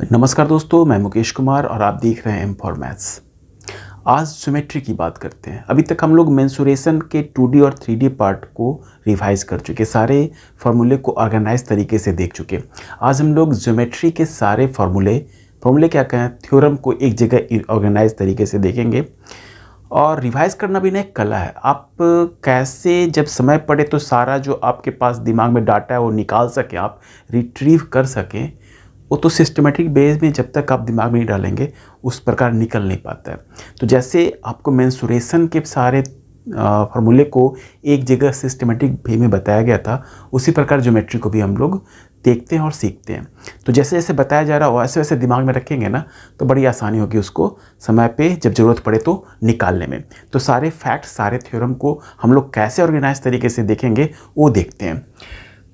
नमस्कार दोस्तों, मैं मुकेश कुमार और आप देख रहे हैं एम फॉर मैथ्स। आज ज्योमेट्री की बात करते हैं। अभी तक हम लोग मेंसुरेशन के 2D और 3D पार्ट को रिवाइज कर चुके, सारे फार्मूले को ऑर्गेनाइज तरीके से देख चुके। आज हम लोग ज्योमेट्री के सारे फार्मूले क्या कहें, थ्योरम को एक जगह ऑर्गेनाइज तरीके से देखेंगे। और रिवाइज करना भी ना एक कला है। आप कैसे जब समय पड़े तो सारा जो आपके पास दिमाग में डाटा है वो निकाल सकें, आप रिट्रीव कर सकें, वो तो सिस्टमेटिक बेस में जब तक आप दिमाग में नहीं डालेंगे उस प्रकार निकल नहीं पाता है। तो जैसे आपको मेंसुरेशन के सारे फार्मूले को एक जगह सिस्टमेटिक वे में बताया गया था, उसी प्रकार ज्योमेट्री को भी हम लोग देखते हैं और सीखते हैं। तो जैसे जैसे बताया जा रहा है वैसे वैसे दिमाग में रखेंगे ना तो बड़ी आसानी होगी उसको समय पे जब ज़रूरत पड़े तो निकालने में। तो सारे फैक्ट, सारे थ्योरम को हम लोग कैसे ऑर्गेनाइज तरीके से देखेंगे वो देखते हैं।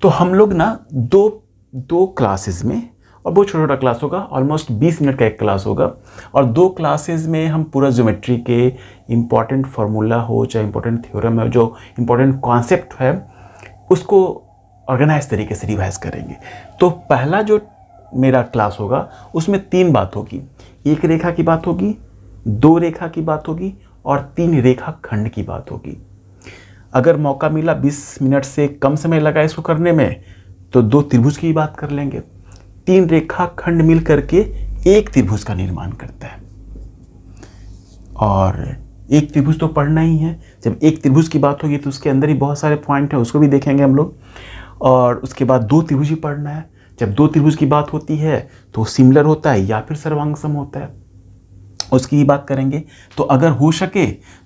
तो हम लोग ना दो क्लासेस में, और बहुत छोटा छोटा क्लास होगा, ऑलमोस्ट 20 मिनट का एक क्लास होगा, और 2 क्लासेस में हम पूरा ज्योमेट्री के इम्पॉर्टेंट फार्मूला हो चाहे इम्पॉर्टेंट थ्योरम है, जो इम्पॉर्टेंट कॉन्सेप्ट है उसको ऑर्गेनाइज तरीके से रिवाइज करेंगे। तो पहला जो मेरा क्लास होगा उसमें 3 बात होगी। 1 रेखा की बात होगी, 2 रेखा की बात होगी और 3 रेखा खंड की बात होगी। अगर मौका मिला 20 मिनट से कम समय लगा इसको करने में तो 2 त्रिभुज की बात कर लेंगे। 3 रेखा खंड मिल करके एक त्रिभुज का निर्माण करता है, और एक त्रिभुज तो पढ़ना ही है। जब एक त्रिभुज की बात होगी तो उसके अंदर ही बहुत सारे पॉइंट हैं, उसको भी देखेंगे हम लोग। और उसके बाद 2 त्रिभुज ही पढ़ना है। जब 2 त्रिभुज की बात होती है तो सिमिलर होता है या फिर सर्वांगसम होता है, उसकी ही बात करेंगे। तो अगर हो सके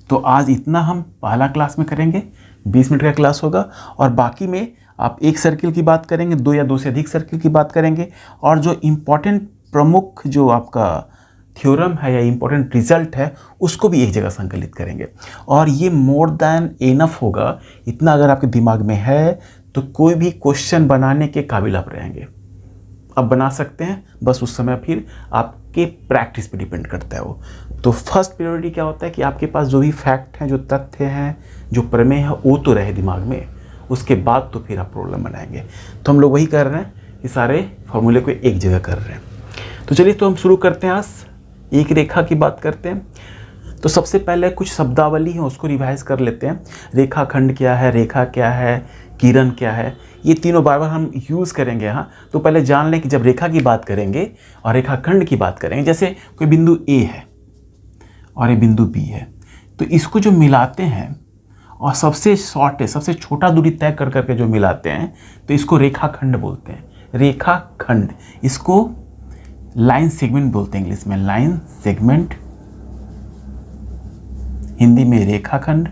तो आज इतना हम पहला क्लास में करेंगे, 20 मिनट का क्लास होगा, और बाकी में आप एक सर्किल की बात करेंगे, 2 या 2 से अधिक सर्किल की बात करेंगे, और जो इम्पोर्टेंट प्रमुख जो आपका थ्योरम है या इम्पोर्टेंट रिजल्ट है उसको भी एक जगह संकलित करेंगे। और ये मोर देन इनफ होगा। इतना अगर आपके दिमाग में है तो कोई भी क्वेश्चन बनाने के काबिल आप रहेंगे, अब बना सकते हैं। बस उस समय फिर आपके प्रैक्टिस पे डिपेंड करता है वो। तो फर्स्ट प्रायोरिटी क्या होता है कि आपके पास जो भी फैक्ट हैं, जो तथ्य हैं, जो प्रमेय है, वो तो रहे दिमाग में। उसके बाद तो फिर आप प्रॉब्लम बनाएंगे। तो हम लोग वही कर रहे हैं कि सारे फॉर्मूले को एक जगह कर रहे हैं। तो चलिए तो हम शुरू करते हैं। आज एक रेखा की बात करते हैं। तो सबसे पहले कुछ शब्दावली है उसको रिवाइज कर लेते हैं। रेखा खंड क्या है, रेखा क्या है, किरण क्या है, ये तीनों बार बार हम यूज़ करेंगे यहाँ। तो पहले जान लें कि जब रेखा की बात करेंगे और रेखा खंड की बात करेंगे, जैसे कोई बिंदु ए है और ये बिंदु बी है, तो इसको जो मिलाते हैं और सबसे शॉर्ट है, सबसे छोटा दूरी तय कर करके जो मिलाते हैं तो इसको रेखा खंड बोलते हैं। रेखा खंड, इसको लाइन सेगमेंट बोलते हैं इंग्लिश में, लाइन सेगमेंट, हिंदी में रेखा खंड।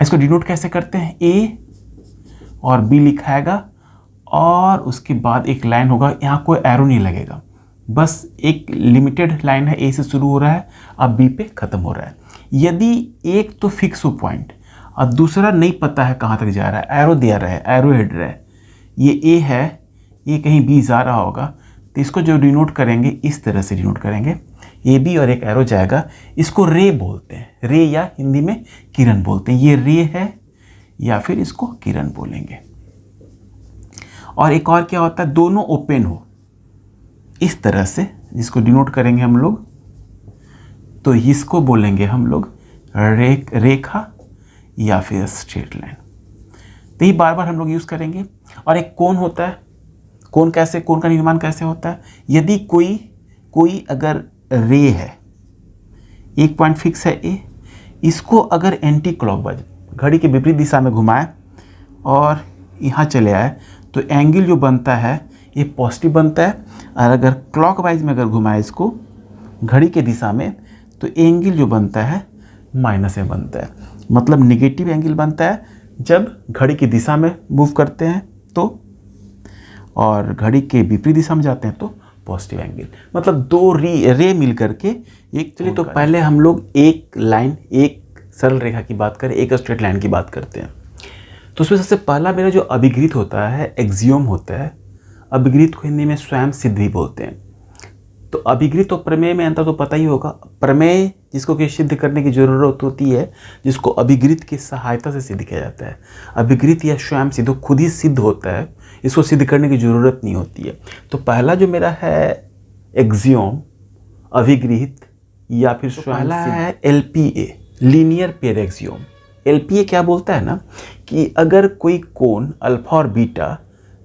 इसको डिनोट कैसे करते हैं, ए और बी लिखाएगा और उसके बाद एक लाइन होगा, यहाँ कोई एरो नहीं लगेगा, बस एक लिमिटेड लाइन है, ए से शुरू हो रहा है अब बी पे खत्म हो रहा है। यदि एक तो फिक्स हो पॉइंट और दूसरा नहीं पता है कहाँ तक जा रहा है, एरो दिया रहा है, एरो हेड रहा है, ये ए है, ये कहीं बी जा रहा होगा, तो इसको जो डिनोट करेंगे इस तरह से डिनोट करेंगे, ए बी और एक एरो जाएगा, इसको रे बोलते हैं। रे या हिंदी में किरण बोलते हैं। ये रे है या फिर इसको किरण बोलेंगे। और एक और क्या होता है, दोनों ओपन हो इस तरह से, जिसको डिनोट करेंगे हम लोग, तो इसको बोलेंगे हम लोग रेखा या फिर स्ट्रेट लाइन। तो ये बार बार हम लोग यूज़ करेंगे। और एक कोण होता है। कोण का निर्माण कैसे होता है, यदि कोई अगर रे है, एक पॉइंट फिक्स है ए, इसको अगर एंटी क्लॉकवाइज घड़ी के विपरीत दिशा में घुमाए और यहाँ चले आए तो एंगल जो बनता है ये पॉजिटिव बनता है। और अगर क्लॉकवाइज में अगर घुमाए इसको घड़ी के दिशा में तो एंगल जो बनता है माइनस में बनता है, मतलब नेगेटिव एंगल बनता है जब घड़ी की दिशा में मूव करते हैं तो, और घड़ी के विपरीत दिशा में जाते हैं तो पॉजिटिव एंगल, मतलब 2 रे मिल करके एक। चलिए तो पहले हम लोग एक लाइन, एक सरल रेखा की बात करें, एक स्ट्रेट लाइन की बात करते हैं। तो उसमें सबसे पहला मेरा जो अभिगृहित होता है, एक्सियोम होता है। अभिगृहित को हिंदी में स्वयं सिद्ध भी बोलते हैं। तो अभिगृहित और प्रमेय में अंतर तो पता ही होगा। प्रमेय जिसको कि सिद्ध करने की ज़रूरत होती है, जिसको अभिगृत की सहायता से सिद्ध किया जाता है। अभिगृत या स्वयं सिद्ध खुद ही सिद्ध होता है, इसको सिद्ध करने की ज़रूरत नहीं होती है। तो पहला जो मेरा है एक्सियोम, अभिगृहित या फिर स्वयं पहला है LPA, linear pair axiom. LPA क्या बोलता है ना कि अगर कोई कोण अल्फा और बीटा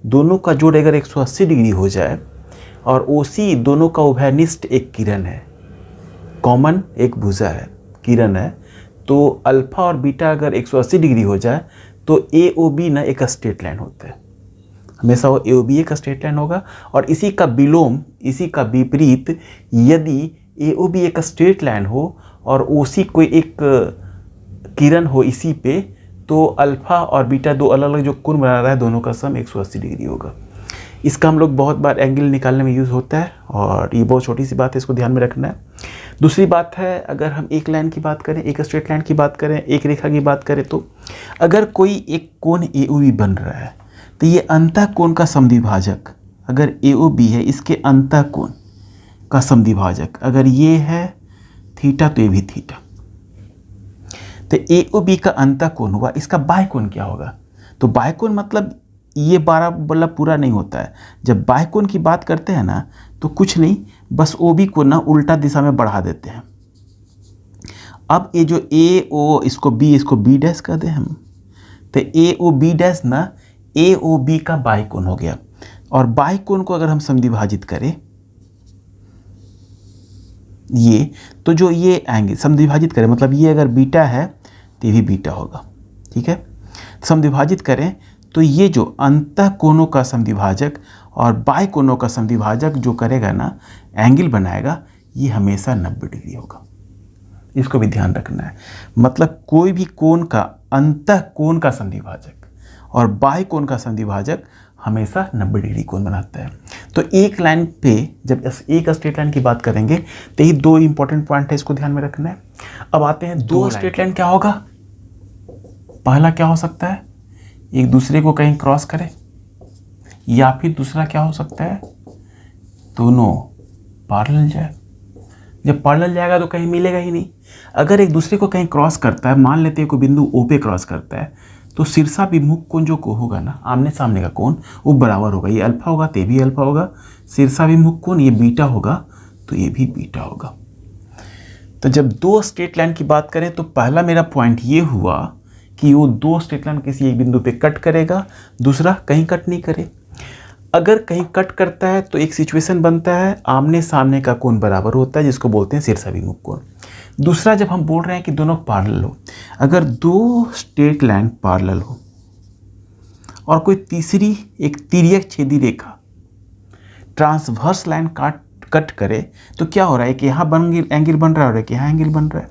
दोनों का जोड़ अगर 180 डिग्री हो जाए और OC दोनों का उभयनिष्ठ एक किरण है, कॉमन एक भुजा है, किरण है, तो अल्फा और बीटा अगर 180 डिग्री हो जाए तो AOB ना एक स्ट्रेट लाइन होता है, हमेशा वो AOB एक स्ट्रेट लाइन होगा। और इसी का विलोम, इसी का विपरीत, यदि AOB एक स्ट्रेट लाइन हो और OC कोई एक किरण हो इसी पे, तो अल्फा और बीटा दो अलग अलग जो कोण बना रहा है दोनों का सम 180 डिग्री होगा। इसका हम लोग बहुत बार एंगल निकालने में यूज़ होता है और ये बहुत छोटी सी बात है, इसको ध्यान में रखना है। दूसरी बात है, अगर हम एक लाइन की बात करें, एक स्ट्रेट लाइन की बात करें, एक रेखा की बात करें, तो अगर कोई एक कोण AOB बन रहा है तो ये अंतः कोण का समद्विभाजक, अगर AOB है इसके अंतः कोण का समद्विभाजक अगर ये है थीटा तो ये भी थीटा, तो AOB का अंतः कोण हुआ, इसका बाह्य कोण क्या होगा? तो बाह्य कोण मतलब ये 12 मतलब पूरा नहीं होता है। जब बाह्य कोण की बात करते हैं ना तो कुछ नहीं, बस OB को ना उल्टा दिशा में बढ़ा देते हैं। अब ये जो AO इसको B डैश कर दें हम, तो AOB डैश ना AOB का बाह्य कोण हो गया। और बाह्य कोण को अगर हम समद्विभाजित करें ये, तो जो ये एंगल समद्विभाजित करें मतलब ये अगर बीटा है तो ये भी बीटा होगा, ठीक है। समद्विभाजित करें तो ये जो अंतः कोणों का समद्विभाजक और बाह्य कोणों का समद्विभाजक जो करेगा ना एंगल बनाएगा, ये हमेशा 90 डिग्री होगा। इसको भी ध्यान रखना है। मतलब कोई भी कोण का अंतः कोण का समद्विभाजक और बाह्य कोण का समद्विभाजक हमेशा 90 डिग्री कोण बनाता है। तो एक लाइन पे जब एक स्ट्रेट लाइन की बात करेंगे तो ये दो इंपॉर्टेंट पॉइंट है, इसको ध्यान में रखना है। अब आते हैं दो स्ट्रेट लाइन क्या होगा। पहला क्या हो सकता है, एक दूसरे को कहीं क्रॉस करे, या फिर दूसरा क्या हो सकता है, दोनों पैरेलल जाए। जब पैरेलल जाएगा तो कहीं मिलेगा ही नहीं। अगर एक दूसरे को कहीं क्रॉस करता है, मान लेते हैं कोई बिंदु O पे क्रॉस करता है, तो शीर्षाभिमुख कोण जो को होगा ना, आमने सामने का कोण, वो बराबर होगा। ये अल्फा होगा तो ये भी अल्फा होगा। शीर्षाभिमुख कोण ये बीटा होगा तो ये भी बीटा होगा। तो जब दो स्ट्रेट लाइन की बात करें तो पहला मेरा पॉइंट ये हुआ कि वो दो स्ट्रेट लाइन किसी एक बिंदु पे कट करेगा, दूसरा कहीं कट नहीं करे। अगर कहीं कट करता है तो एक सिचुएशन बनता है आमने सामने का कोण बराबर होता है, जिसको बोलते हैं शीर्षाभिमुख कोण। दूसरा, जब हम बोल रहे हैं कि दोनों पैरेलल हो, अगर दो स्ट्रेट लाइन पैरेलल हो और कोई तीसरी एक तिर्यक छेदी रेखा ट्रांसवर्स लाइन कट करे, तो क्या हो रहा है कि यहाँ एंगल बन रहा है और एक यहाँ एंगल बन रहा है।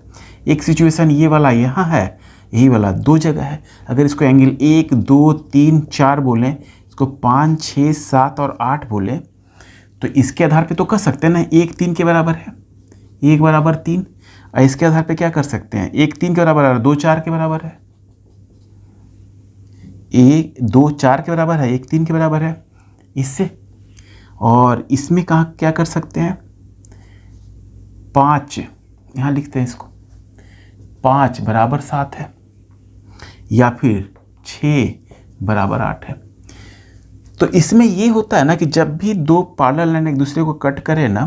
एक सिचुएशन ये वाला यहाँ है, यही वाला दो जगह है। अगर इसको एंगल 1 2 3 4 बोलें, इसको 5 6 7 और 8 बोलें, तो इसके आधार पे तो कर सकते हैं ना 1 3 के बराबर है, 1 बराबर 3। और इसके आधार पे क्या कर सकते हैं, 1 3 के बराबर है, 2 4 के बराबर है, 1 2 4 के बराबर है, 1 3 के बराबर है इससे। और इसमें कहाँ क्या कर सकते हैं, 5 यहाँ लिखते हैं इसको, 5 बराबर 7 है, या फिर 6 बराबर 8 है। तो इसमें ये होता है ना कि जब भी दो पैरेलल लाइन एक दूसरे को कट करे ना,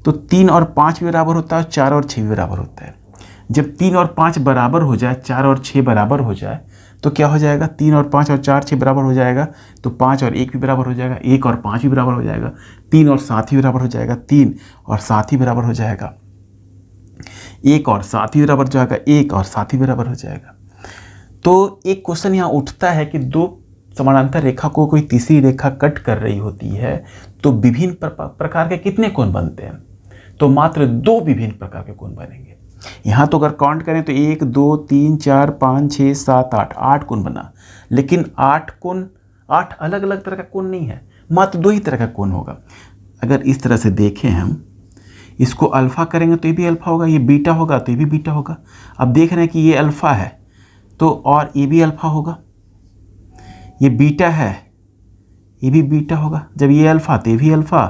तो 3 और 5 भी बराबर होता है, 4 और 6 भी बराबर होता है। जब 3 और 5 बराबर हो जाए, 4 और 6 बराबर हो जाए, तो क्या हो जाएगा, 3 और 5 और 4 6 बराबर हो जाएगा, तो 5 और 1 भी बराबर हो जाएगा, 1 और 5 भी बराबर हो जाएगा, 3 और 7 भी बराबर हो जाएगा, 3 और 7 ही बराबर हो जाएगा, 1 और 7 ही बराबर हो जाएगा, 1 और 7 ही बराबर हो जाएगा। तो एक क्वेश्चन यहाँ उठता है कि दो समानांतर रेखा को कोई तीसरी रेखा कट कर रही होती है तो विभिन्न प्रकार के कितने कोण बनते हैं, तो मात्र 2 विभिन्न प्रकार के कोण बनेंगे। यहाँ तो अगर काउंट करें तो 1 2 3 4 5 6 7 8 कोण बना, लेकिन 8 अलग अलग तरह का कोण नहीं है, मात्र 2 ही तरह का कोण होगा। अगर इस तरह से देखें हम, इसको अल्फा करेंगे तो ये भी अल्फा होगा, ये बीटा होगा तो ये भी बीटा होगा। अब देख रहे हैं कि ये अल्फा है तो और ये भी अल्फा होगा, ये बीटा है ये भी बीटा होगा। जब ये अल्फा तो ये भी अल्फा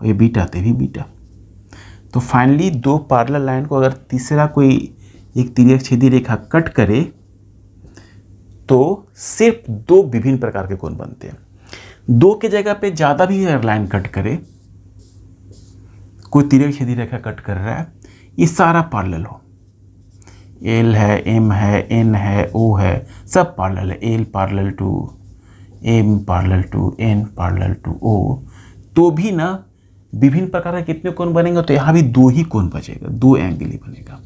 और ये बीटा तो ये भी बीटा। तो फाइनली दो पैरेलल लाइन को अगर तीसरा कोई एक तिर्यक छेदी रेखा कट करे तो सिर्फ दो विभिन्न प्रकार के कोण बनते हैं। दो के जगह पे ज़्यादा भी अगर लाइन कट करे, कोई तिर्यक छेदी रेखा कट कर रहा है, ये सारा पैरेलल हो, एल है, एम है, एन है, ओ है, सब पैरेलल है, L parallel to M parallel to N parallel to O, तो भी ना विभिन्न प्रकार के कितने कोण बनेंगे, तो यहाँ भी दो ही कोण बचेगा, दो एंगल ही बनेगा।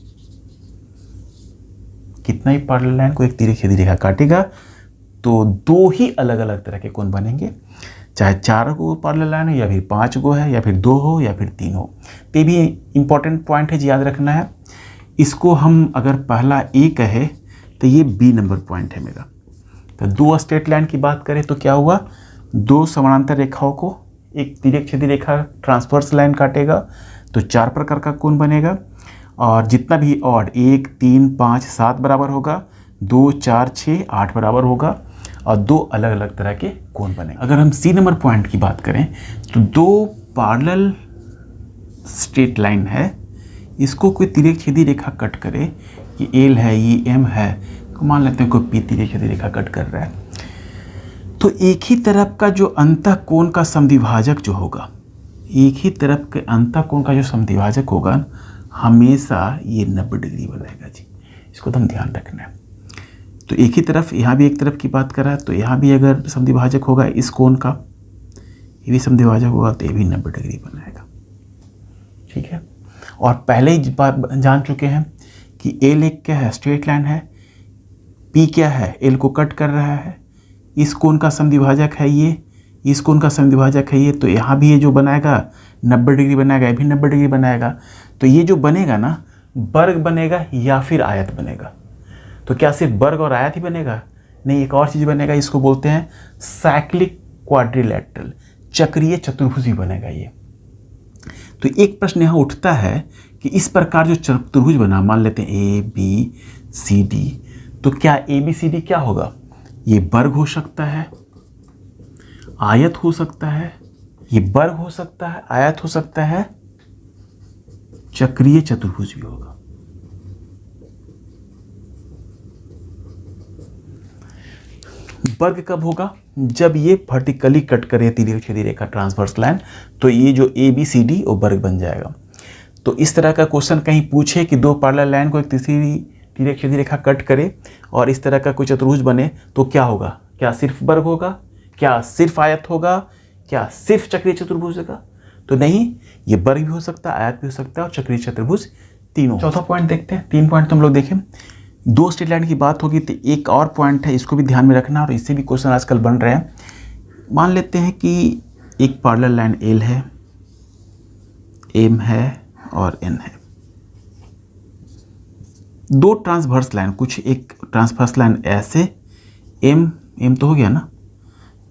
कितना ही पैरेलल लाइन को एक तिर्यक छेदी रेखा काटेगा तो दो ही अलग अलग तरह के कोण बनेंगे, चाहे 4 गो पैरेलल लाइन है या फिर 5 गो है या फिर 2 हो या फिर 3 हो। तो ये भी इंपॉर्टेंट पॉइंट है जी, याद रखना है। इसको हम अगर पहला ए कहे तो ये बी नंबर पॉइंट है मेरा। तो दो स्ट्रेट लाइन की बात करें तो क्या हुआ, दो समानांतर रेखाओं को एक तिर्यक छेदी रेखा ट्रांसवर्स लाइन काटेगा तो 4 प्रकार का कोण बनेगा, और जितना भी ऑड 1, 3, 5, 7 बराबर होगा, 2, 4, 6, 8 बराबर होगा, और दो अलग अलग तरह के कोण बनेंगे। अगर हम सी नंबर पॉइंट की बात करें तो दो पैरेलल स्ट्रेट लाइन है, इसको कोई तिर्यक छेदी रेखा कट करे, ये एल है, ये एम है, तो मान लेते हैं कोई पी तिर्यक छेदी रेखा कट कर रहा है, तो एक ही तरफ का जो अंतः कोण का समद्विभाजक जो होगा, एक ही तरफ के अंतः कोण का जो समद्विभाजक होगा हमेशा ये 90 डिग्री बनाएगा जी, इसको तो हम ध्यान रखना है। तो एक ही तरफ, यहाँ भी एक तरफ की बात कर रहा है, तो यहाँ भी अगर समद्विभाजक होगा इस कोण का, ये भी समद्विभाजक होगा तो ये भी 90 डिग्री बनाएगा, ठीक है। और पहले ही जान चुके हैं कि एल एक क्या है, स्ट्रेट लाइन है, पी क्या है, एल को कट कर रहा है, इस कोण का समद्विभाजक है ये, इस कोण का समद्विभाजक है ये, तो यहाँ भी ये जो बनाएगा 90 डिग्री बनाएगा, ये भी 90 डिग्री बनाएगा। तो ये जो बनेगा ना, वर्ग बनेगा या फिर आयत बनेगा। तो क्या सिर्फ वर्ग और आयत ही बनेगा? नहीं, एक और चीज़ बनेगा, इसको बोलते हैं साइक्लिक क्वाड्रिलैटरल, चक्रीय चतुर्भुज भी बनेगा ये। तो एक प्रश्न यहाँ उठता है कि इस प्रकार जो चतुर्भुज बना, मान लेते हैं ए बी सी डी, तो क्या ए बी सी डी क्या होगा? ये वर्ग हो सकता है, आयत हो सकता है, ये वर्ग हो सकता है, आयत हो सकता है, चक्रीय चतुर्भुज भी होगा। वर्ग कब होगा? जब ये वर्टिकली कट करे तिर्यक छेदी रेखा ट्रांसवर्स लाइन, तो ये जो ए बी सी डी वो वर्ग बन जाएगा। तो इस तरह का क्वेश्चन कहीं पूछे कि दो पैरेलल लाइन को एक तीसरी तिर्यक छेदी रेखा कट करे और इस तरह का कोई चतुर्भुज बने, तो क्या होगा? क्या सिर्फ वर्ग होगा? क्या सिर्फ आयत होगा? क्या सिर्फ चक्रीय चतुर्भुज होगा? तो नहीं, ये वर्ग भी हो सकता है, आयत भी हो सकता है और चक्रीय चतुर्भुज तीनों। चौथा पॉइंट देखते हैं, 3 पॉइंट तो हम लोग देखें। दो स्ट्रेट लाइन की बात होगी तो एक और पॉइंट है, इसको भी ध्यान में रखना, और इससे भी क्वेश्चन आजकल बन रहे हैं। मान लेते हैं कि एक पैरेलल लाइन एल है, एम है और एन है। दो ट्रांसवर्स लाइन, कुछ एक ट्रांसवर्स लाइन ऐसे, एम तो हो गया ना,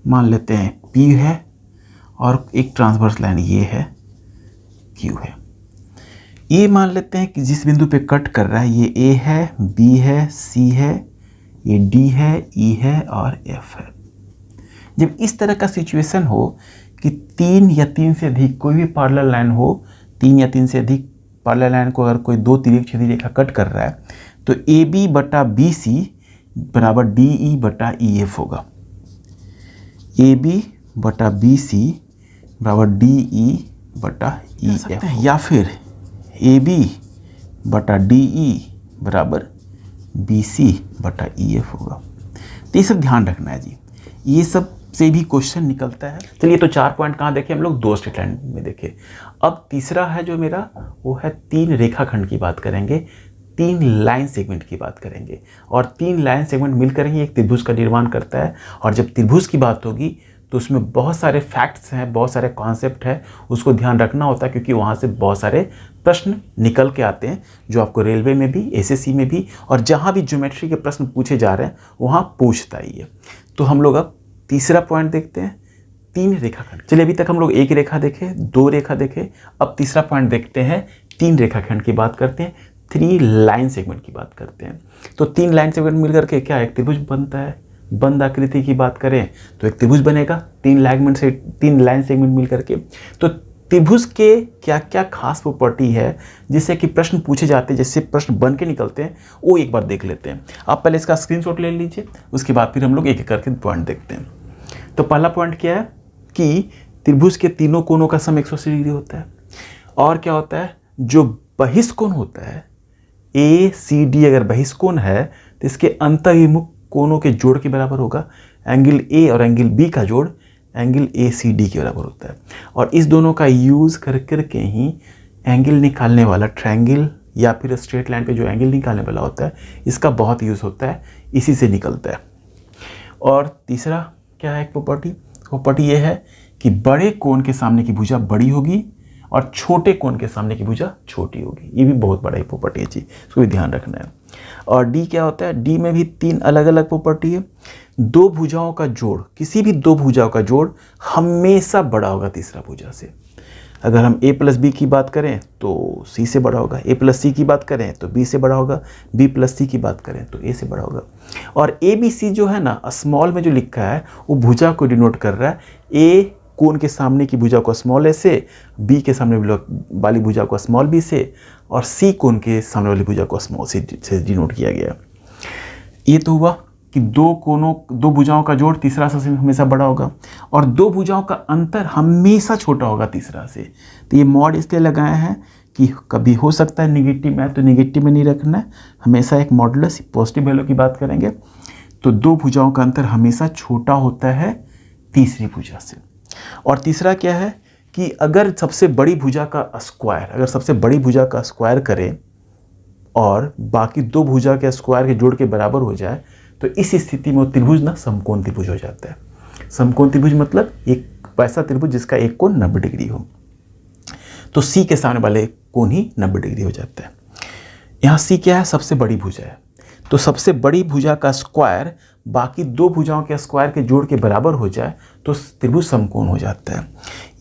मान लेते हैं पी है, और एक ट्रांसवर्स लाइन ये है, क्यू है। ये मान लेते हैं कि जिस बिंदु पे कट कर रहा है ये ए है, बी है, सी है, ये डी है, ई है और एफ है। जब इस तरह का सिचुएशन हो कि 3 या 3 से अधिक कोई भी पैरेलल लाइन हो, 3 या 3 से अधिक पैरेलल लाइन को अगर कोई दो तिर्यक छेदी रेखा कट कर रहा है, तो ए बी बटा बी सी बराबर डी ई बटा ई एफ होगा। ए बी बटा बी सी बराबर डी ई बटा ई एफ, या फिर ए बी बटा डी ई बराबर बी सी बटा ई एफ होगा। तो ये सब ध्यान रखना है जी, ये सब से भी क्वेश्चन निकलता है। चलिए, तो 4 पॉइंट कहाँ देखे हम लोग? दो स्ट्रेट लाइन में देखे। अब तीसरा है जो मेरा, वो है 3 रेखाखंड की बात करेंगे, 3 लाइन सेगमेंट की बात करेंगे, और 3 लाइन सेगमेंट मिलकर ही एक त्रिभुज का निर्माण करता है। और जब त्रिभुज की बात होगी तो उसमें बहुत सारे फैक्ट्स हैं, बहुत सारे कॉन्सेप्ट है, उसको ध्यान रखना होता है, क्योंकि वहाँ से बहुत सारे प्रश्न निकल के आते हैं जो आपको रेलवे में भी, एसएससी में भी, और जहाँ भी ज्योमेट्री के प्रश्न पूछे जा रहे हैं वहाँ पूछता ही है। तो हम लोग अब तीसरा पॉइंट देखते हैं, 3 रेखाखंड। चलिए, अभी तक हम लोग एक रेखा देखे, 2 रेखा देखे, अब तीसरा पॉइंट देखते हैं, 3 रेखाखंड की बात करते हैं, 3 लाइन सेगमेंट की बात करते हैं। तो 3 लाइन सेगमेंट मिलकर के क्या एक त्रिभुज बनता है। बंद आकृति की बात करें तो एक त्रिभुज बनेगा, 3 लाइन सेगमेंट मिल करके। तो त्रिभुज के क्या क्या खास प्रॉपर्टी है जिससे कि प्रश्न पूछे जाते हैं, जिससे प्रश्न बन के निकलते हैं, वो एक बार देख लेते हैं। आप पहले इसका स्क्रीनशॉट ले लीजिए, उसके बाद फिर हम लोग एक एक करके पॉइंट देखते हैं। तो पहला पॉइंट क्या है कि त्रिभुज के तीनों कोनों का सम 180 डिग्री होता है। और क्या होता है, जो बहिष्कोण होता है ACD, अगर बहिष्कोण है तो इसके अंतर्विमुख कोनों के जोड़ के बराबर होगा। एंगल A और एंगल B का जोड़ एंगल ACD के बराबर होता है। और इस दोनों का यूज़ कर करके ही एंगल निकालने वाला ट्रायंगल या फिर स्ट्रेट लाइन पे जो एंगल निकालने वाला होता है, इसका बहुत यूज़ होता है, इसी से निकलता है। और तीसरा क्या है एक प्रॉपर्टी ये है कि बड़े कोण के सामने की भुजा बड़ी होगी और छोटे कोण के सामने की भुजा छोटी होगी। ये भी बहुत बड़ा ही प्रॉपर्टी है जी, इसको भी ध्यान रखना है। और डी क्या होता है, डी में भी 3 अलग अलग प्रॉपर्टी है। दो भुजाओं का जोड़, किसी भी दो भुजाओं का जोड़ हमेशा बड़ा होगा तीसरा भुजा से। अगर हम A+B की बात करें तो C से बड़ा होगा, A+C की बात करें तो B से बड़ा होगा, B+C की बात करें तो A से बड़ा होगा। और ABC जो है ना, स्मॉल में जो लिखा है वो भुजा को डिनोट कर रहा है। A कोण के सामने की भुजा को स्मॉल A से, B के सामने वाली भुजा को स्मॉल B से, और C कोण के सामने वाली भुजा को स्मॉल C से डिनोट किया गया। ये तो हुआ कि दो भुजाओं का जोड़ तीसरा से हमेशा बड़ा होगा और दो भुजाओं का अंतर हमेशा छोटा होगा तीसरा से। तो ये मॉड इसलिए लगाए हैं कि कभी हो सकता है निगेटिव में, तो निगेटिव में नहीं रखना है, हमेशा एक मॉडुलस पॉजिटिव वैल्यू की बात करेंगे। तो दो भुजाओं का अंतर हमेशा छोटा होता है तीसरी भुजा से। और तीसरा क्या है कि अगर सबसे बड़ी भुजा का स्क्वायर करें और बाकी दो भुजा के स्क्वायर के जोड़ के बराबर हो जाए, तो इस स्थिति में त्रिभुज ना समकोण त्रिभुज हो जाता है। समकोण त्रिभुज मतलब एक ऐसा त्रिभुज जिसका एक कोण 90 डिग्री हो। तो C के सामने वाले कोण ही 90 डिग्री हो जाता है। यहाँ C क्या है, सबसे बड़ी भुजा है। तो सबसे बड़ी भुजा का स्क्वायर बाकी दो भुजाओं के स्क्वायर के जोड़ के बराबर हो जाए तो त्रिभुज समकोण हो जाता है।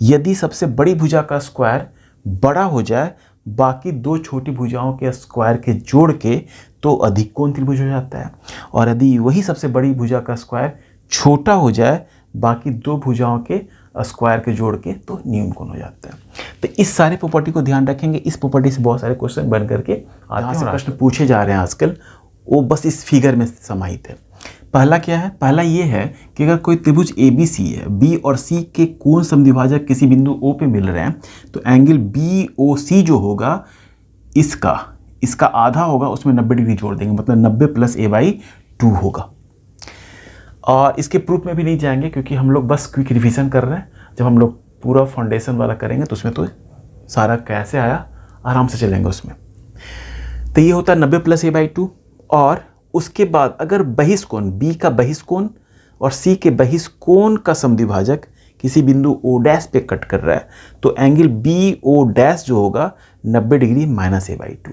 यदि सबसे बड़ी भुजा का स्क्वायर बड़ा हो जाए बाकी दो छोटी भुजाओं के स्क्वायर के जोड़ के, तो अधिक कोण त्रिभुज हो जाता है। और यदि वही सबसे बड़ी भुजा का स्क्वायर छोटा हो जाए बाकी दो भुजाओं के स्क्वायर के जोड़ के, तो न्यून कोण हो जाता है। तो इस सारे प्रॉपर्टी को ध्यान रखेंगे। इस प्रॉपर्टी से बहुत सारे क्वेश्चन बन करके आज से प्रश्न पूछे जा रहे हैं आजकल, वो बस इस फिगर में समाहित है। पहला क्या है, पहला ये है कि अगर कोई त्रिभुज ABC है, B और C के कोण समद्विभाजक किसी बिंदु O पे मिल रहे हैं, तो एंगल BOC जो होगा इसका आधा होगा, उसमें 90 डिग्री जोड़ देंगे, मतलब 90 + A/2 होगा। और इसके प्रूफ में भी नहीं जाएंगे क्योंकि हम लोग बस क्विक रिवीजन कर रहे हैं। जब हम लोग पूरा फाउंडेशन वाला करेंगे तो उसमें तो सारा कैसे आया आराम से चलेंगे उसमें। तो ये होता है 90 + A/2। और उसके बाद अगर बहिष्कोण B का बहिष्कोण और C के बहिष्कोण का समद्विभाजक किसी बिंदु O' पे कट कर रहा है, तो एंगल BO' जो होगा 90 डिग्री - A/2।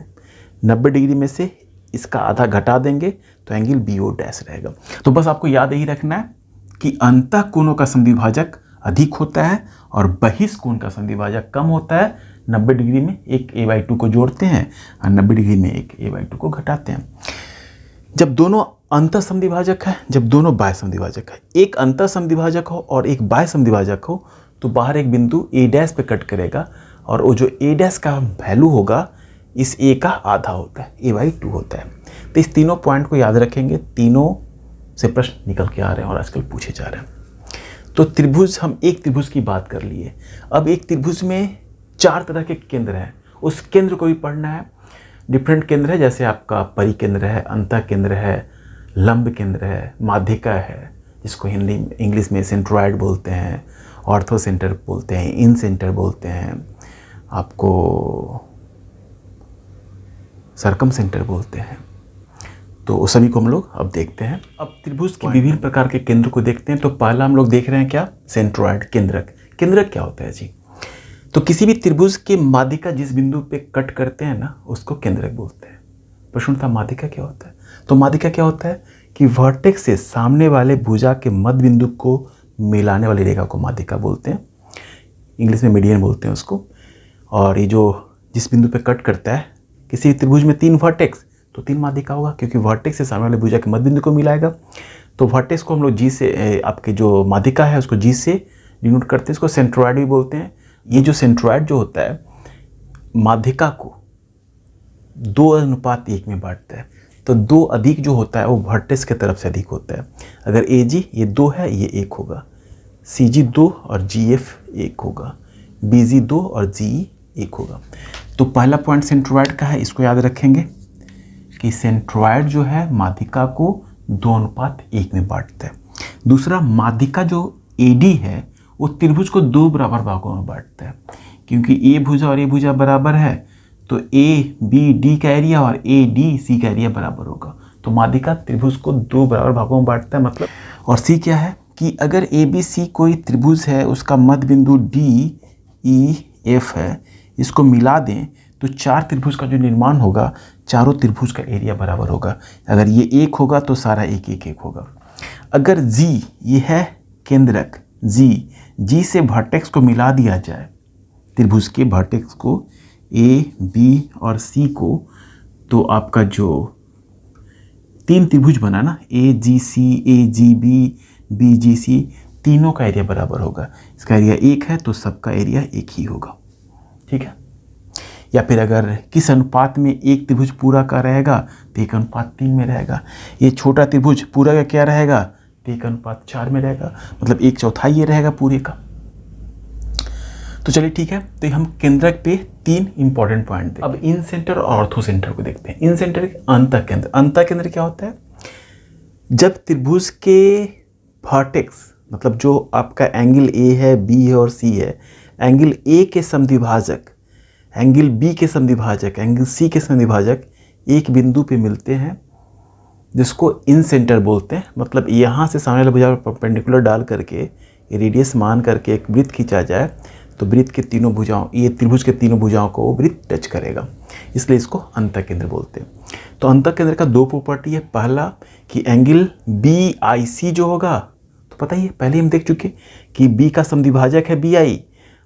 90 डिग्री में से इसका आधा घटा देंगे तो एंगल BO' रहेगा। तो बस आपको याद यही रखना है कि अंतः कोणों का समद्विभाजक अधिक होता है और बहिष्कोण का समद्विभाजक कम होता है। 90 डिग्री में एक A/2 को जोड़ते हैं और 90 डिग्री में एक A/2 को घटाते हैं। जब दोनों अंतः समद्विभाजक है, जब दोनों बाह्य समद्विभाजक है, एक अंतः समद्विभाजक हो और एक बाह्य समद्विभाजक हो, तो बाहर एक बिंदु A' पे कट करेगा और वो जो A' का वैल्यू होगा इस A का आधा होता है, A/2 होता है। तो इस तीनों पॉइंट को याद रखेंगे, तीनों से प्रश्न निकल के आ रहे हैं और आजकल पूछे जा रहे हैं। तो त्रिभुज, हम एक त्रिभुज की बात कर लिए। अब एक त्रिभुज में 4 तरह के केंद्र हैं, उस केंद्र को भी पढ़ना है। डिफरेंट केंद्र है, जैसे आपका परिकेंद्र है, अंतः केंद्र है, लंब केंद्र है, माध्यिका है, जिसको इंग्लिश में सेंट्रॉइड बोलते हैं, ऑर्थो सेंटर बोलते हैं, इन सेंटर बोलते हैं, आपको सर्कम सेंटर बोलते हैं। तो सभी को हम लोग अब देखते हैं। अब त्रिभुज के विभिन्न प्रकार के केंद्र को देखते हैं। तो पहला हम लोग देख रहे हैं क्या, सेंट्रॉइड केंद्रक। केंद्रक क्या होता है जी? तो किसी भी त्रिभुज के माध्यिका जिस बिंदु पे कट करते हैं ना, उसको केंद्रक बोलते हैं। प्रश्न था माध्यिका क्या होता है? तो माध्यिका क्या होता है कि वर्टेक्स से सामने वाले भुजा के मध्य बिंदु को मिलाने वाली रेखा को माध्यिका बोलते हैं। इंग्लिश में मीडियन बोलते हैं उसको। और ये जो जिस बिंदु पे कट करता है, किसी त्रिभुज में 3 वर्टेक्स, तो 3 माध्यिका होगा, क्योंकि वर्टेक्स से सामने वाले भुजा के मध्य बिंदु को मिलाएगा। तो वर्टेक्स को हम लोग G से, आपके जो माध्यिका है उसको G से डिनोट करते हैं, इसको सेंट्रॉइड भी बोलते हैं। ये जो सेंट्रॉइड जो होता है माध्यिका को 2:1 में बांटता है, तो 2 अधिक जो होता है वो वर्टेक्स की तरफ से अधिक होता है। अगर AG ये 2 है, ये 1 होगा, CG 2 और GF 1 होगा, BG 2 और GE 1 होगा। तो पहला पॉइंट सेंट्रॉइड का है, इसको याद रखेंगे कि सेंट्रॉइड जो है माध्यिका को 2:1 में बांटता है। दूसरा, माध्यिका जो AD है वो त्रिभुज को 2 बराबर भागों में बांटता है, क्योंकि A भुजा और A भुजा बराबर है तो ABD का एरिया और ADC का एरिया बराबर होगा। तो माध्यिका त्रिभुज को 2 बराबर भागों में बांटता है मतलब। और C क्या है कि अगर ABC कोई त्रिभुज है, उसका मध्य बिंदु DEF है, इसको मिला दें तो 4 त्रिभुज का जो निर्माण होगा, चारों त्रिभुज का एरिया बराबर होगा। अगर ये 1 होगा तो सारा 1 होगा। अगर G ये है केंद्रक G से वर्टेक्स को मिला दिया जाए, त्रिभुज के वर्टेक्स को A, B और C को, तो आपका जो 3 त्रिभुज बना ना AGC, AGB, BGC, तीनों का एरिया बराबर होगा। इसका एरिया 1 है तो सबका एरिया 1 ही होगा, ठीक है। या फिर अगर किस अनुपात में एक त्रिभुज पूरा का रहेगा तो 1:3 में रहेगा। ये छोटा त्रिभुज पूरा का क्या रहेगा तो 1:4 में रहेगा, मतलब 1/4 ये रहेगा पूरे का। तो चलिए ठीक है, तो हम केंद्रक पे 3 इंपॉर्टेंट पॉइंट देखते हैं। अब इन सेंटर और ऑर्थो सेंटर को देखते हैं। इन सेंटर अंतः केंद्र। अंतः केंद्र क्या होता है? जब त्रिभुज के वर्टेक्स मतलब जो आपका एंगल A है, B है और C है, एंगल A के समद्विभाजक, एंगल B के समद्विभाजक, एंगल C के समद्विभाजक एक बिंदु पे मिलते हैं, जिसको इन सेंटर बोलते हैं। मतलब यहाँ से सामने वाले भुजा पर परपेंडिकुलर डाल करके रेडियस मान करके एक वृत्त खींचा जाए तो वृत्त के तीनों भुजाओं, ये त्रिभुज के तीनों भुजाओं को वो वृत्त टच करेगा, इसलिए इसको अंतः केंद्र बोलते हैं। तो अंतः केंद्र का 2 प्रॉपर्टी है। पहला कि एंगल BIC जो होगा, तो पता ही है, पहले हम देख चुके कि B का समद्विभाजक है BI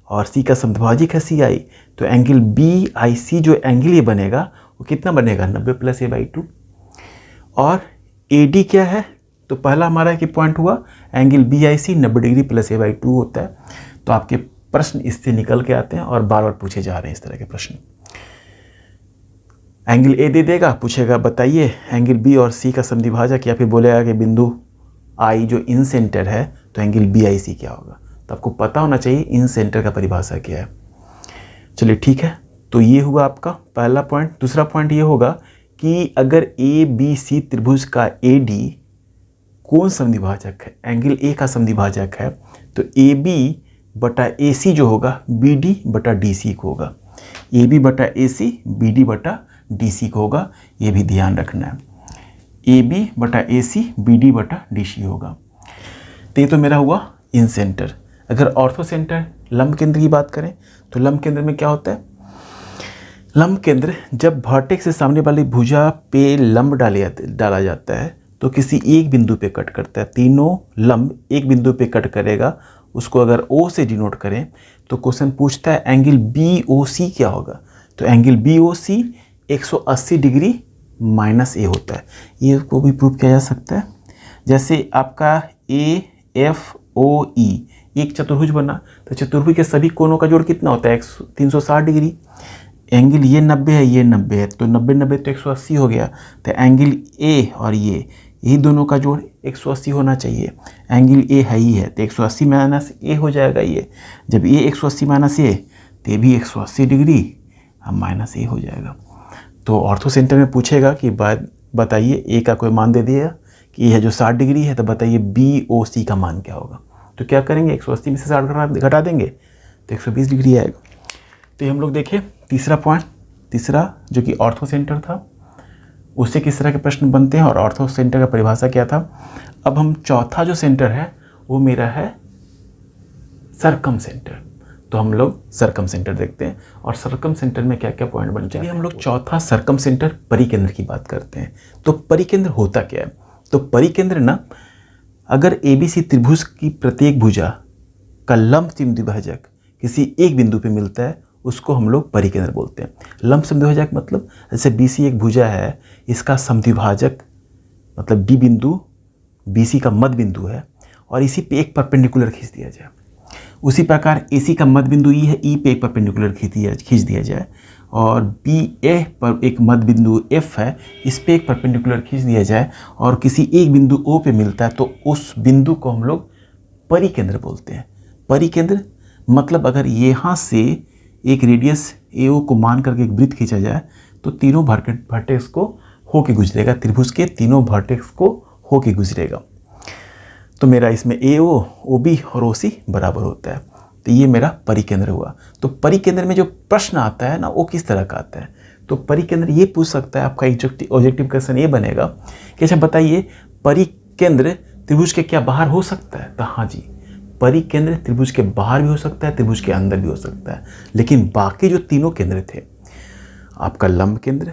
और C का समद्विभाजक है CI। तो एंगल BIC जो एंगल ये बनेगा वो कितना बनेगा 90 + a/2। और AD क्या है? तो पहला हमारा कि पॉइंट हुआ एंगल BIC 90 डिग्री + a/2 होता है। तो आपके प्रश्न इससे निकल के आते हैं और बार बार पूछे जा रहे हैं इस तरह के प्रश्न। एंगल A दे देगा, पूछेगा बताइए एंगल B और C का समद्विभाजक, या फिर बोलेगा कि बिंदु I जो इन सेंटर है तो एंगल BIC क्या होगा। तो आपको पता होना चाहिए इन सेंटर का परिभाषा क्या है। चलिए ठीक है, तो ये हुआ आपका पहला पॉइंट। दूसरा पॉइंट ये होगा कि अगर ABC त्रिभुज का AD कौन समद्विभाजक है? एंगल A का समद्विभाजक है, तो AB/AC जो होगा BD/DC को होगा। AB/AC BD/DC को होगा, ये भी ध्यान रखना है। AB/AC BD/DC होगा। तो ये तो मेरा हुआ इन सेंटर। अगर ऑर्थो सेंटर लंब केंद्र की बात करें तो लंब केंद्र में क्या होता है? लंब केंद्र जब वर्टेक्स से सामने वाली भुजा पे लंब डाला जाता है तो किसी एक बिंदु पे कट करता है। तीनों लंब एक बिंदु पे कट करेगा, उसको अगर O से डिनोट करें तो क्वेश्चन पूछता है एंगल BOC क्या होगा। तो एंगल BOC 180 डिग्री -a होता है। ये को भी प्रूव किया जा सकता है। जैसे आपका AFOE एक चतुर्भुज बना, तो चतुर्भुज के सभी कोनों का जोड़ कितना होता है? 360 डिग्री। एंगल ये 90 है, ये 90 है, तो 90 तो 180 हो गया। तो एंगल A और ये यही दोनों का जोड़ 180 होना चाहिए। एंगल A है ही है तो 180 - a हो जाएगा। ये जब ये 180 - a तो ये भी 180 डिग्री -a हो जाएगा। तो ऑर्थो सेंटर में पूछेगा कि बताइए A का कोई मान दे दिया कि यह जो 60 डिग्री है, तो बताइए BOC का मान क्या होगा। तो क्या करेंगे 180 में से 60 घटा देंगे तो 120 डिग्री आएगा। तो ये हम लोग देखें तीसरा पॉइंट, तीसरा जो कि ऑर्थो सेंटर था, उससे किस तरह के प्रश्न बनते हैं और ऑर्थो सेंटर का परिभाषा क्या था। अब हम चौथा जो सेंटर है वो मेरा है सर्कम सेंटर। तो हम लोग सर्कम सेंटर देखते हैं और सर्कम सेंटर में क्या क्या पॉइंट बन जाए। हम लोग चौथा सर्कम सेंटर परिकेंद्र की बात करते हैं। तो परिकेंद्र होता क्या है? तो परिकेंद्र ना, अगर ABC त्रिभुज की प्रत्येक भुजा का लंब समद्विभाजक किसी एक बिंदु पे मिलता है, उसको हम लोग परिकेंद्र बोलते हैं। लंब समद्विभाजक मतलब जैसे BC एक भुजा है, इसका समद्विभाजक मतलब D बिंदु BC का मध्य बिंदु है और इसी पे एक परपेंडिकुलर खींच दिया जाए, उसी प्रकार AC का मध्य बिंदु E है, E पे एक परपेंडिकुलर खींच दिया जाए, और BA पर एक मध्य बिंदु F है, इस पे एक परपेंडिकुलर खींच दिया जाए और किसी एक बिंदु O पे मिलता है, तो उस बिंदु को हम लोग परिकेंद्र बोलते हैं। परिकेंद्र मतलब अगर यहाँ से एक रेडियस AO को मान करके एक वृत्त खींचा जाए तो तीनों वर्टेक्स को होके गुजरेगा, त्रिभुज के तीनों वर्टेक्स को होके गुजरेगा। तो मेरा इसमें AO, OB और OC बराबर होता है, तो ये मेरा परिकेंद्र हुआ। तो परिकेंद्र में जो प्रश्न आता है ना, वो किस तरह का आता है? तो परिकेंद्र ये पूछ सकता है, आपका ऑब्जेक्टिव क्वेश्चन ये बनेगा कि अच्छा बताइए, परिकेंद्र त्रिभुज के क्या बाहर हो सकता है? तो हाँ जी, परिकेंद्र त्रिभुज के बाहर भी हो सकता है, त्रिभुज के अंदर भी हो सकता है, लेकिन बाकी जो तीनों केंद्र थे, आपका लंब केंद्र,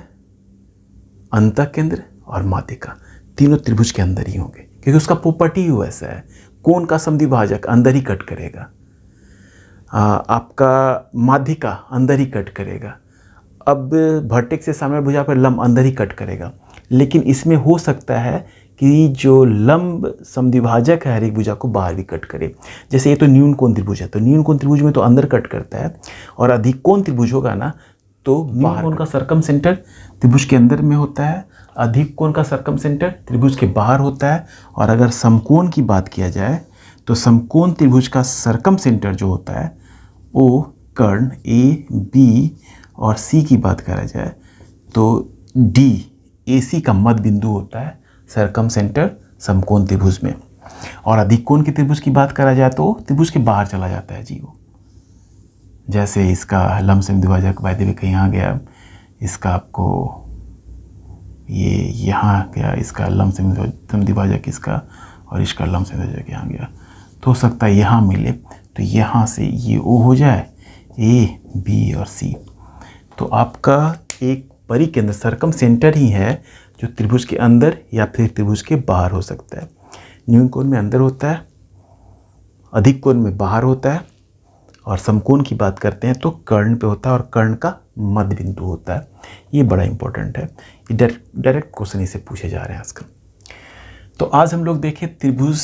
अंतः केंद्र और माध्यिका, तीनों त्रिभुज के अंदर ही होंगे, क्योंकि उसका प्रॉपर्टी ही वैसा है। कोण का समद्विभाजक अंदर ही कट करेगा, आपका माध्यिका अंदर ही कट करेगा, अब वर्टेक्स से सामने भुजा पर लंब अंदर ही कट करेगा। लेकिन इसमें हो सकता है कि जो लंब समद्विभाजक है हर एक भुजा को बाहर भी कट करे। जैसे ये तो न्यून कोण त्रिभुज है, तो न्यून कोण त्रिभुज में तो अंदर कट करता है, और अधिक कोण त्रिभुज होगा ना तो न्यून कोण का सरकम सेंटर त्रिभुज के अंदर में होता है, अधिक कोण का सरकम सेंटर त्रिभुज के बाहर होता है। और अगर समकोण की बात किया जाए तो समकोण त्रिभुज का सरकम सेंटर जो होता है वो कर्ण A, B और C की बात करा जाए तो D, AC का मध्य बिंदु होता है सरकम सेंटर समकोण त्रिभुज में। और अधिक कोण की त्रिभुज की बात करा जाए तो त्रिभुज के बाहर चला जाता है जी वो। जैसे इसका लंब समद्विभाजक बाय द वे कहीं यहाँ गया, इसका आपको ये यहाँ गया, इसका लंब समद्विभाजक इसका, और इसका लंब समद्विभाजक यहाँ गया, तो हो सकता है यहाँ मिले, तो यहाँ से ये O हो जाए, A, B और C। तो आपका एक परिकेंद्र सरकम सेंटर ही है जो त्रिभुज के अंदर या फिर त्रिभुज के बाहर हो सकता है। न्यून कोण में अंदर होता है, अधिक कोण में बाहर होता है, और समकोण की बात करते हैं तो कर्ण पे होता है और कर्ण का मध्य बिंदु होता है। ये बड़ा इंपॉर्टेंट है, ये डायरेक्ट क्वेश्चन इसे पूछे जा रहे हैं आजकल। तो आज हम लोग देखें त्रिभुज,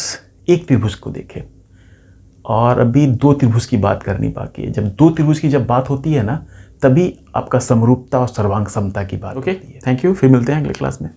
एक त्रिभुज को देखें, और अभी दो त्रिभुज की बात करनी बाकी है। जब दो त्रिभुज की जब बात होती है ना, तभी आपका समरूपता और सर्वांग समता की बात। ओके, थैंक यू, फिर मिलते हैं अगले क्लास में।